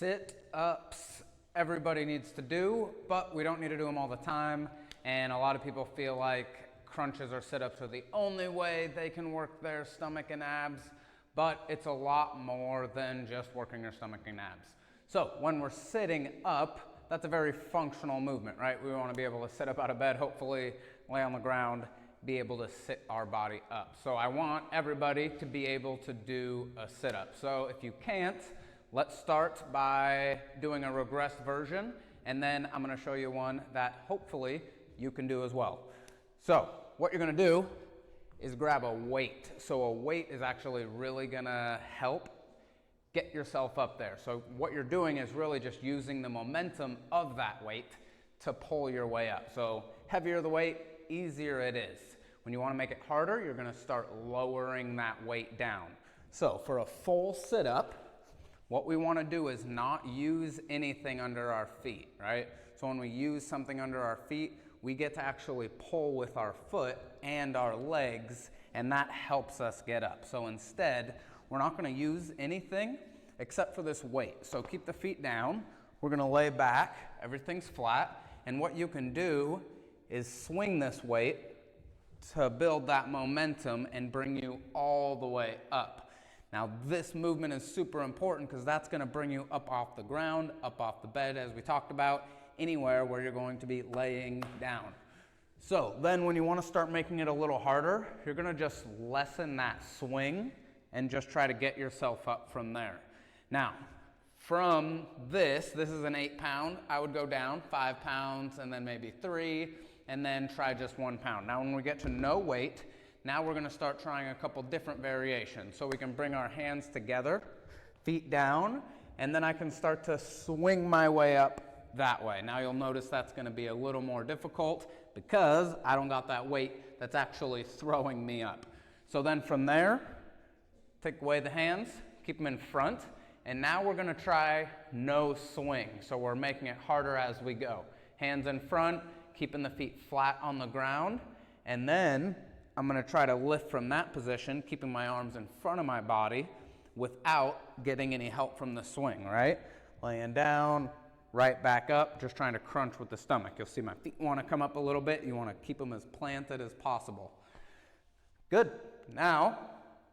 Sit-ups everybody needs to do, but we don't need to do them all the time. And a lot of people feel like crunches or sit-ups are the only way they can work their stomach and abs, but it's a lot more than just working your stomach and abs. So when we're sitting up, that's a very functional movement, right? We want to be able to sit up out of bed, hopefully lay on the ground, be able to sit our body up. So I want everybody to be able to do a sit-up. So if you can't, let's start by doing a regressed version, and then I'm going to show you one that hopefully you can do as well. So what you're going to do is grab a weight. So a weight is actually really going to help get yourself up there. So what you're doing is really just using the momentum of that weight to pull your way up. So heavier the weight, easier it is. When you want to make it harder, you're going to start lowering that weight down. So for a full sit-up, what we want to do is not use anything under our feet, right? So when we use something under our feet, we get to actually pull with our foot and our legs, and that helps us get up. So instead, we're not going to use anything except for this weight. So keep the feet down. We're going to lay back. Everything's flat. And what you can do is swing this weight to build that momentum and bring you all the way up. Now this movement is super important because that's going to bring you up off the ground, up off the bed, as we talked about, anywhere where you're going to be laying down. So then when you want to start making it a little harder, you're going to just lessen that swing and just try to get yourself up from there. Now, from this is an 8-pound. I would go down 5 pounds and then maybe 3, and then try just 1 pound. Now when we get to no weight, now we're going to start trying a couple different variations. So we can bring our hands together, feet down, and then I can start to swing my way up that way. Now you'll notice that's going to be a little more difficult because I don't got that weight that's actually throwing me up. So then from there, take away the hands, keep them in front, and now we're going to try no swing. So we're making it harder as we go. Hands in front, keeping the feet flat on the ground, and then I'm going to try to lift from that position, keeping my arms in front of my body without getting any help from the swing, right? Laying down, right back up, just trying to crunch with the stomach. You'll see my feet want to come up a little bit. You want to keep them as planted as possible. Good. Now,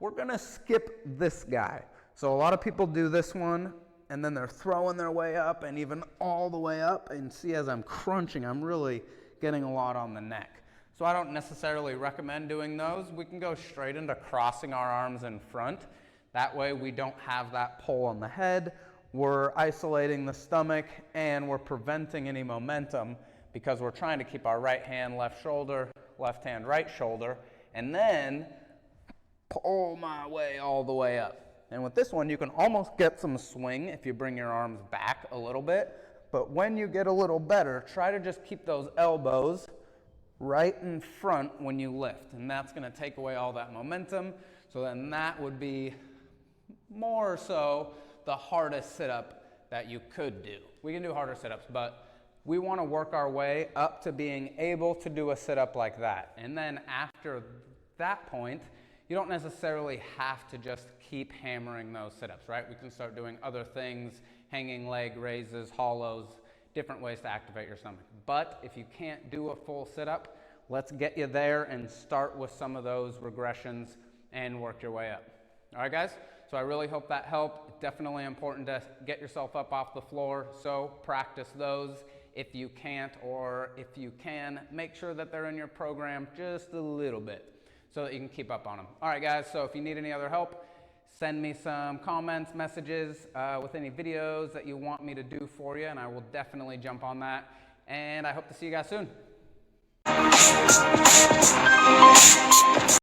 we're going to skip this guy. So a lot of people do this one, and then they're throwing their way up and even all the way up. And see, as I'm crunching, I'm really getting a lot on the neck. So I don't necessarily recommend doing those. We can go straight into crossing our arms in front. That way we don't have that pull on the head. We're isolating the stomach and we're preventing any momentum because we're trying to keep our right hand, left shoulder, left hand, right shoulder, and then pull my way all the way up. And with this one, you can almost get some swing if you bring your arms back a little bit. But when you get a little better, try to just keep those elbows right in front when you lift, and that's going to take away all that momentum. So then that would be more so the hardest sit-up that you could do. We can do harder sit-ups, but we want to work our way up to being able to do a sit-up like that. And then after that point, you don't necessarily have to just keep hammering those sit-ups, right? We can start doing other things, hanging leg raises, hollows, different ways to activate your stomach. But if you can't do a full sit-up, let's get you there and start with some of those regressions and work your way up. All right, guys? So I really hope that helped. Definitely important to get yourself up off the floor, so practice those if you can't, or if you can, make sure that they're in your program just a little bit so that you can keep up on them. All right, guys, so if you need any other help, send me some comments, messages with any videos that you want me to do for you, and I will definitely jump on that. And I hope to see you guys soon.